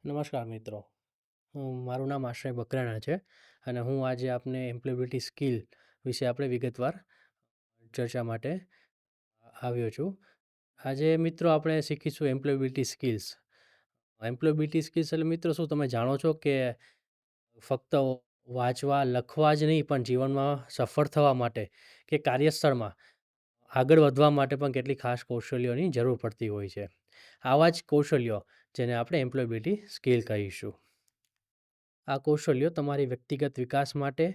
નમસ્કાર મિત્રો. મારું નામ આશ્રય બકરાણા છે અને હું આજે આપને એમ્પ્લોયબિલિટી સ્કિલ વિશે આપણે વિગતવાર ચર્ચા માટે આવ્યો છું. આજે મિત્રો આપણે શીખીશું એમ્પ્લોયબિલિટી સ્કિલ્સ. એમ્પ્લોયબિલિટી સ્કિલ્સ એટલે મિત્રો શું તમે જાણો છો કે ફક્ત વાંચવા, લખવા જ નહીં પણ જીવનમાં સફળ થવા માટે કે કાર્યસ્થળમાં આગળ વધવા માટે પણ કેટલી ખાસ કૌશલ્યોની જરૂર પડતી હોય છે. આવા જ કૌશલ્યો જેને આપણે એમ્પ્લોયબિલિટી સ્કિલ કહીશું. આ કૌશલ્યો તમારી વ્યક્તિગત વિકાસ માટે,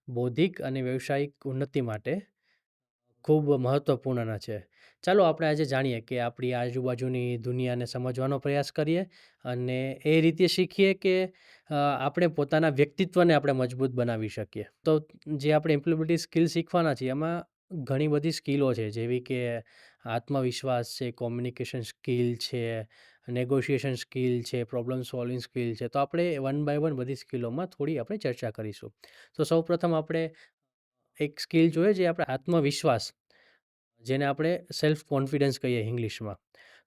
બૌદ્ધિક અને વ્યવસાયિક ઉન્નતિ માટે ખૂબ મહત્ત્વપૂર્ણ છે. ચાલો આપણે આજે જાણીએ કે આપણી આજુબાજુની દુનિયાને સમજવાનો પ્રયાસ કરીએ અને એ રીતે શીખીએ કે આપણે પોતાના વ્યક્તિત્વને આપણે મજબૂત બનાવી શકીએ. તો જે આપણે એમ્પ્લોયબિલિટી સ્કિલ શીખવાના છીએ એમાં ઘણી બધી સ્કિલો છે જેવી કે આત્મવિશ્વાસ છે, કોમ્યુનિકેશન સ્કિલ છે, નેગોશિએશન સ્કિલ છે, પ્રોબ્લેમ સોલ્વિંગ સ્કિલ છે. તો આપણે વન બાય વન બધી સ્કિલોમાં થોડી આપણે ચર્ચા કરીશું. તો સૌપ્રથમ આપણે એક સ્કિલ જોઈએ જે આપણે આત્મવિશ્વાસ, જેને આપણે સેલ્ફ કોન્ફિડન્સ કહીએ ઇંગ્લિશમાં.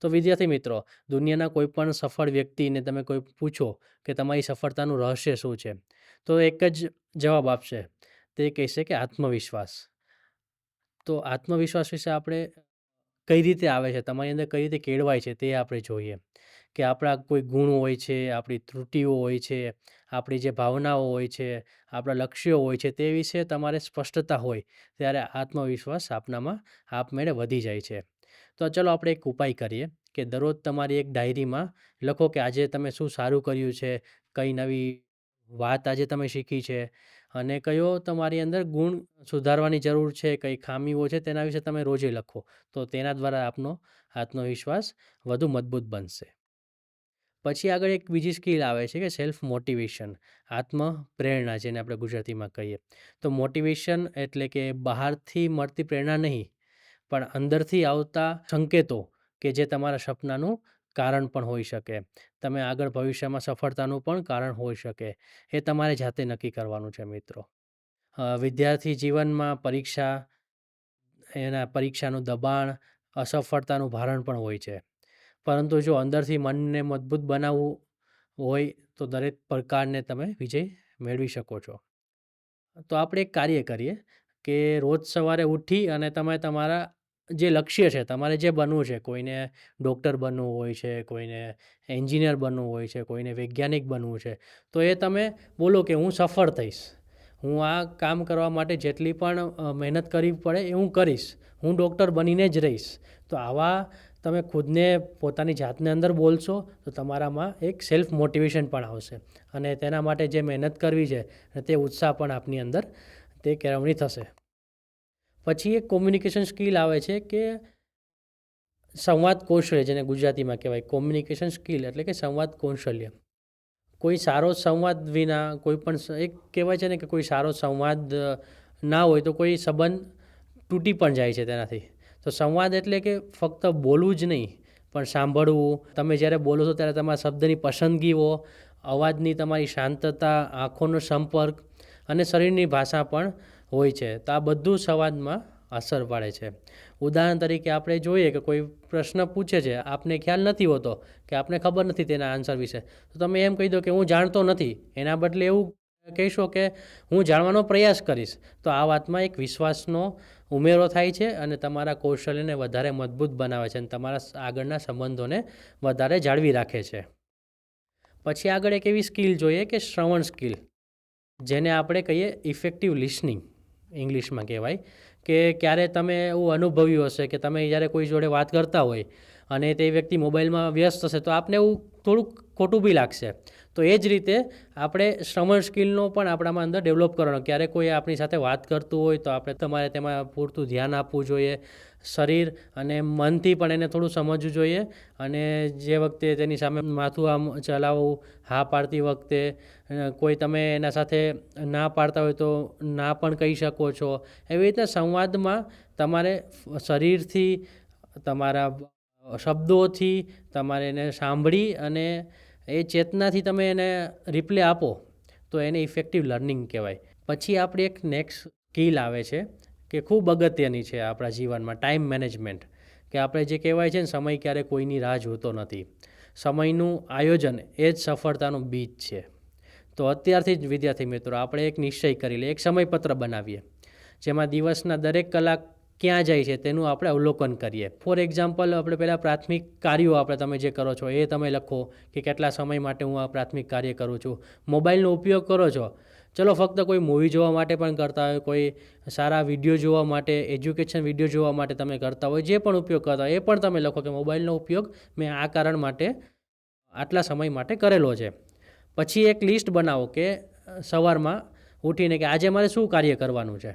તો વિદ્યાર્થી મિત્રો, દુનિયાના કોઈ પણ સફળ વ્યક્તિને તમે કોઈ પૂછો કે તમારી સફળતાનું રહસ્ય શું છે? તો એક જ જવાબ આપશે. તે કહેશે કે આત્મવિશ્વાસ. તો આત્મવિશ્વાસ વિશે આપણે કઈ રીતે આવે છે, તમારી અંદર કઈ રીતે કેળવાય છે તે આપણે જોઈએ. કે આપણા કોઈ ગુણ હોય છે, આપણી ત્રુટિઓ હોય છે, આપણી જે ભાવનાઓ હોય છે, આપણા લક્ષ્યો હોય છે, તે વિશે તમારે સ્પષ્ટતા હોય ત્યારે આત્મવિશ્વાસ આપનામાં આપમેળે વધી જાય છે. તો ચલો આપણે એક ઉપાય કરીએ કે દરરોજ તમારી એક ડાયરીમાં લખો કે આજે તમે શું સારું કર્યું છે, કઈ નવી વાત આજે તમે શીખી છે અને કયો તમારી અંદર ગુણ સુધારવાની જરૂર છે, કઈ ખામીઓ છે તેના વિશે તમે રોજે લખો. તો તેના દ્વારા આપનો આત્મવિશ્વાસ વધુ મજબૂત બનશે. પછી આગળ એક બીજી સ્કિલ આવે છે કે સેલ્ફ મોટિવેશન, આત્મપ્રેરણા જેને આપણે ગુજરાતીમાં કહીએ. તો મોટિવેશન એટલે કે બહારથી મળતી પ્રેરણા નહીં, પણ અંદરથી આવતા સંકેતો કે જે તમારા સપનાનું કારણ પણ હોઈ શકે. તમે આગળ ભવિષ્યમાં સફળતાનું પણ કારણ હોઈ શકે. એ તમારે જાતે નક્કી કરવાનું છે મિત્રો. વિદ્યાર્થી જીવનમાં પરીક્ષાનું દબાણ, અસફળતાનું ભારણ પણ હોય છે. પરંતુ જો અંદરથી મનને મજબૂત બનાવવું હોય તો દરેક પ્રકારને તમે વિજય મેળવી શકો છો. તો આપણે એક કાર્ય કરીએ કે રોજ સવારે ઉઠી અને તમે તમારા જે લક્ષ્ય છે, તમારે જે બનવું છે, કોઈને ડૉક્ટર બનવું હોય છે, કોઈને એન્જિનિયર બનવું હોય છે, કોઈને વૈજ્ઞાનિક બનવું છે, તો એ તમે બોલો કે હું સફળ થઈશ. હું આ કામ કરવા માટે જેટલી પણ મહેનત કરવી પડે એ હું કરીશ. હું ડૉક્ટર બનીને જ રહીશ. તો આવા તમે ખુદને પોતાની જાતને અંદર બોલશો તો તમારામાં એક સેલ્ફ મોટિવેશન પણ આવશે અને તેના માટે જે મહેનત કરવી છે તે ઉત્સાહ પણ આપની અંદર તે કેળવણી થશે. પછી એક કોમ્યુનિકેશન સ્કિલ આવે છે કે સંવાદ કૌશલ્ય જેને ગુજરાતીમાં કહેવાય. કોમ્યુનિકેશન સ્કિલ એટલે કે સંવાદ કૌશલ્ય. કોઈ સારો સંવાદ વિના કોઈ પણ એક કહેવાય છે ને કે કોઈ સારો સંવાદ ના હોય તો કોઈ સંબંધ તૂટી પણ જાય છે તેનાથી. તો સંવાદ એટલે કે ફક્ત બોલવું જ નહીં પણ સાંભળવું. તમે જ્યારે બોલો છો ત્યારે તમારા શબ્દની પસંદગીઓ, અવાજની તમારી શાંતતા, આંખોનો સંપર્ક અને શરીરની ભાષા પણ હોય છે. તો આ બધું સંવાદમાં અસર પાડે છે. ઉદાહરણ તરીકે આપણે જોઈએ કે કોઈ પ્રશ્ન પૂછે છે, આપને ખ્યાલ નથી હોતો કે આપને ખબર નથી તેના આન્સર વિશે, તો તમે એમ કહી દો કે હું જાણતો નથી. એના બદલે એવું કહેશો કે હું જાણવાનો પ્રયાસ કરીશ. તો આ વાતમાં એક વિશ્વાસનો ઉમેરો થાય છે અને તમારા કૌશલ્યને વધારે મજબૂત બનાવે છે અને તમારા આગળના સંબંધોને વધારે જાળવી રાખે છે. પછી આગળ એક એવી સ્કિલ જોઈએ કે શ્રવણ સ્કિલ, જેને આપણે કહીએ ઇફેક્ટિવ લિસનિંગ ઇંગ્લિશમાં કહેવાય. કે ક્યારે તમે એવું અનુભવ્યું હશે કે તમે જ્યારે કોઈ જોડે વાત કરતા હોય અને તે વ્યક્તિ મોબાઈલમાં વ્યસ્ત હશે તો આપને એવું થોડુંક ખોટું બી લાગશે. તો એ જ રીતે આપણે શ્રવણ સ્કિલનો પણ આપણામાં અંદર ડેવલપ કરવાનો. ક્યારેક કોઈ આપણી સાથે વાત કરતું હોય તો આપણે તમારે તેમાં પૂરતું ધ્યાન આપવું જોઈએ. શરીર અને મનથી પણ એને થોડું સમજવું જોઈએ અને જે વખતે તેની સામે માથું આમ ચલાવવું, હા પાડતી વખતે કોઈ તમે એના સાથે ના પાડતા હોય તો ના પણ કહી શકો છો. એવી રીતે સંવાદમાં તમારે શરીરથી, તમારા શબ્દોથી તમારે એને સાંભળી અને એ ચેતનાથી તમે એને રિપ્લે આપો તો એને ઇફેક્ટિવ લર્નિંગ કહેવાય. પછી આપણી એક નેક્સ્ટ સ્કિલ આવે છે કે ખૂબ અગત્યની છે આપણા જીવનમાં, ટાઈમ મેનેજમેન્ટ. કે આપણે જે કહેવાય છે ને સમય ક્યારે કોઈની રાહ જોતો નથી. સમયનું આયોજન એ જ સફળતાનું બીજ છે. તો અત્યારથી જ વિદ્યાર્થી મિત્રો આપણે એક નિશ્ચય કરી લઈએ, એક સમયપત્ર બનાવીએ, જેમાં દિવસના દરેક કલાક ક્યાં જાય છે તેનું આપણે અવલોકન કરીએ. ફોર એક્ઝામ્પલ, આપણે પહેલાં પ્રાથમિક કાર્યો આપણે તમે જે કરો છો એ તમે લખો કે કેટલા સમય માટે હું આ પ્રાથમિક કાર્ય કરું છું. મોબાઈલનો ઉપયોગ કરો છો, ચલો ફક્ત કોઈ મૂવી જોવા માટે પણ કરતા હોય, કોઈ સારા વિડીયો જોવા માટે, એજ્યુકેશન વિડીયો જોવા માટે તમે કરતા હોય, જે પણ ઉપયોગ કરતા હોય એ પણ તમે લખો કે મોબાઈલનો ઉપયોગ મેં આ કારણ માટે આટલા સમય માટે કરેલો છે. પછી એક લિસ્ટ બનાવો કે સવારમાં ઉઠીને કે આજે મારે શું કાર્ય કરવાનું છે.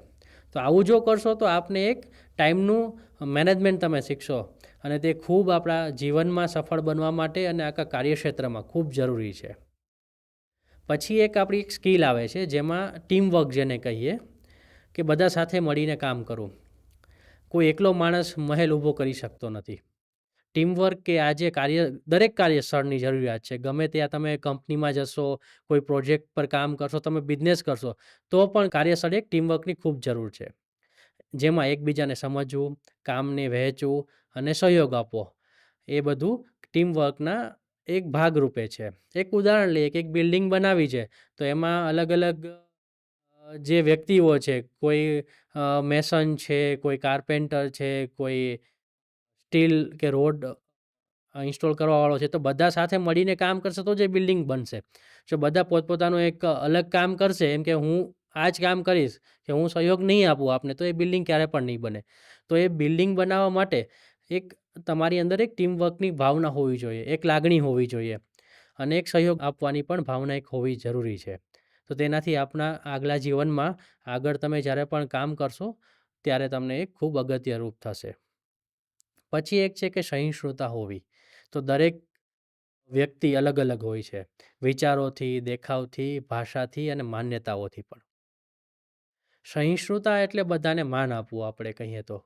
તો આવું જો કરશો તો આપને એક ટાઈમનું મેનેજમેન્ટ તમે શીખશો અને તે ખૂબ આપણા જીવનમાં સફળ બનવા માટે અને આખા કાર્યક્ષેત્રમાં ખૂબ જરૂરી છે. પછી એક આપણી એક સ્કિલ આવે છે જેમાં ટીમવર્ક જેને કહીએ, કે બધા સાથે મળીને કામ કરવું. કોઈ એકલો માણસ મહેલ ઊભો કરી શકતો નથી. ટીમવર્ક કે આજે દરેક કાર્યસ્થળની જરૂરિયાત છે. ગમે ત્યાં તમે કંપનીમાં જશો, કોઈ પ્રોજેક્ટ પર કામ કરશો, તમે બિઝનેસ કરશો, તો પણ કાર્યસ્થળે એક ટીમવર્કની ખૂબ જરૂર છે. જેમાં એકબીજાને સમજવું, કામને વહેંચવું અને સહયોગ આપવો, એ બધું ટીમવર્કના એક ભાગરૂપે છે. એક ઉદાહરણ લઈએ કે એક બિલ્ડિંગ બનાવી છે, તો એમાં અલગ અલગ જે વ્યક્તિઓ છે, કોઈ મેસન છે, કોઈ કાર્પેન્ટર છે, કોઈ સ્ટીલ કે રોડ ઇન્સ્ટોલ કરવાવાળો છે, તો બધા સાથે મળીને કામ કરશે તો જ એ બિલ્ડિંગ બનશે. જો બધા પોતપોતાનું એક અલગ કામ કરશે, એમ કે હું આ જ કામ કરીશ, કે હું સહયોગ નહીં આપું આપને, તો એ બિલ્ડિંગ ક્યારે પણ નહીં બને. તો એ બિલ્ડિંગ બનાવવા માટે એક તમારી અંદર એક ટીમવર્કની ભાવના હોવી જોઈએ, એક લાગણી હોવી જોઈએ અને એક સહયોગ આપવાની પણ ભાવના એક હોવી જરૂરી છે. તો તેનાથી આપણા આગલા જીવનમાં આગળ તમે જ્યારે પણ કામ કરશો ત્યારે તમને એક ખૂબ અગત્યરૂપ થશે. પછી એક છે કે સહિષ્ણુતા હોવી. તો દરેક વ્યક્તિ અલગ અલગ હોય છે, વિચારોથી, દેખાવથી, ભાષાથી અને માન્યતાઓથી પણ. સહિષ્ણુતા એટલે બધાને માન આપવું આપણે કહીએ તો.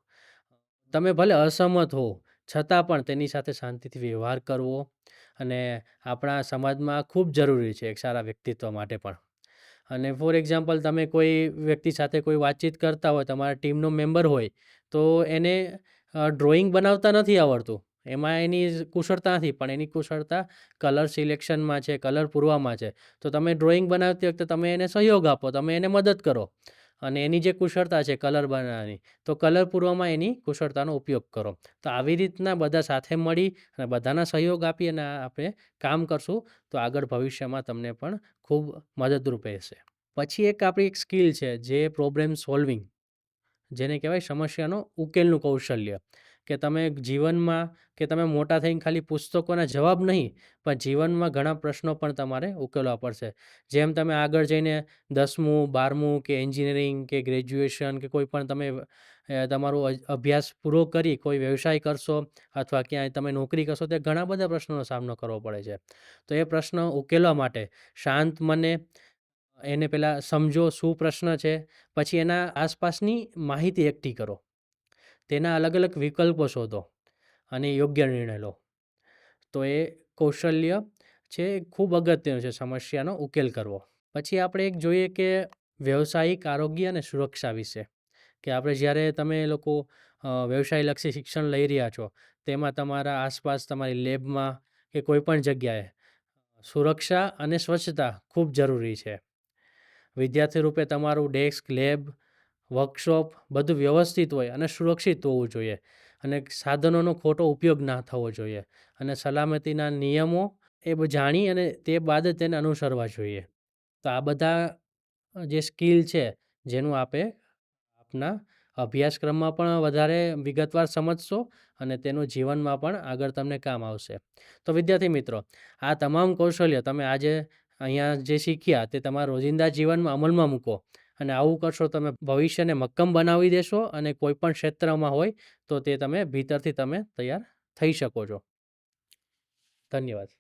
તમે ભલે અસહમત હો, છતાં પણ તેની સાથે શાંતિથી વ્યવહાર કરવો અને આપણા સમાજમાં ખૂબ જરૂરી છે એક સારા વ્યક્તિત્વ માટે પણ. અને ફોર એક્ઝામ્પલ, તમે કોઈ વ્યક્તિ સાથે કોઈ વાતચીત કરતા હોય, તમારા ટીમનો મેમ્બર હોય, તો એને ડ્રોઈંગ બનાવતા નથી આવડતું. એમાં એની કુશળતા નથી, પણ એની કુશળતા કલર સિલેક્શનમાં છે, કલર પૂરવામાં છે. તો તમે ડ્રોઈંગ બનાવતી વખતે તમે એને સહયોગ આપો, તમે એને મદદ કરો અને એની જે કુશળતા છે કલર બનાવવાની, તો કલર પૂરવામાં એની કુશળતાનો ઉપયોગ કરો. તો આવી રીતના બધા સાથે મળી અને બધાના સહયોગ આપી અને આપણે કામ કરશું તો આગળ ભવિષ્યમાં તમને પણ ખૂબ મદદરૂપ રહેશે. પછી એક આપણી એક સ્કિલ છે જે પ્રોબ્લેમ સોલ્વિંગ, જેને કહેવાય સમસ્યાનો ઉકેલનું કૌશલ્ય. કે તમે જીવનમાં કે તમે મોટા થઈને ખાલી પુસ્તકોના જવાબ નહીં, પણ જીવનમાં ઘણા પ્રશ્નો પણ તમારે ઉકેલવા પડશે. જેમ તમે આગળ જઈને 10મું 12મું કે એન્જિનિયરિંગ કે ગ્રેજ્યુએશન કે કોઈ પણ તમે તમારું અભ્યાસ પૂરો કરી કોઈ વ્યવસાય કરશો અથવા ક્યાંય તમે નોકરી કરશો, તે ઘણા બધા પ્રશ્નોનો સામનો કરવો પડે છે. તો એ પ્રશ્ન ઉકેલવા માટે શાંત મને એને પહેલાં સમજો શું પ્રશ્ન છે, પછી એના આસપાસની માહિતી એકઠી કરો, તેના અલગ અલગ વિકલ્પો શોધો અને યોગ્ય નિર્ણય લો. તો એ કૌશલ્ય છે ખૂબ અગત્યનું છે સમસ્યાનો ઉકેલ કરવો. પછી આપણે એક જોઈએ કે વ્યવસાયિક આરોગ્ય અને સુરક્ષા વિશે, કે આપણે જ્યારે તમે લોકો વ્યવસાયલક્ષી શિક્ષણ લઈ રહ્યા છો, તેમાં તમારા આસપાસ તમારી લેબમાં કે કોઈ પણ જગ્યાએ સુરક્ષા અને સ્વચ્છતા ખૂબ જરૂરી છે. વિદ્યાર્થી રૂપે તમારું ડેસ્ક, લેબ, વર્કશોપ બધું વ્યવસ્થિત હોય અને સુરક્ષિત હોવું જોઈએ અને સાધનોનો ખોટો ઉપયોગ ના થવો જોઈએ અને સલામતીના નિયમો જાણી અને તે બાદ જ તેને અનુસરવા જોઈએ. તો આ બધા જે સ્કિલ છે જેનું આપના અભ્યાસક્રમમાં પણ વધારે વિગતવાર સમજશો અને તેનું જીવનમાં પણ આગળ તમને કામ આવશે. તો વિદ્યાર્થી મિત્રો, આ તમામ કૌશલ્ય તમે આજે અહીંયા જે શીખ્યા તે તમારા રોજિંદા જીવનમાં અમલમાં મૂકો અને આવું કરશો તમે ભવિષ્યને મક્કમ બનાવી દેશો અને કોઈ પણ ક્ષેત્રમાં હોય તો તે તમે ભીતરથી તમે તૈયાર થઈ શકો છો. ધન્યવાદ.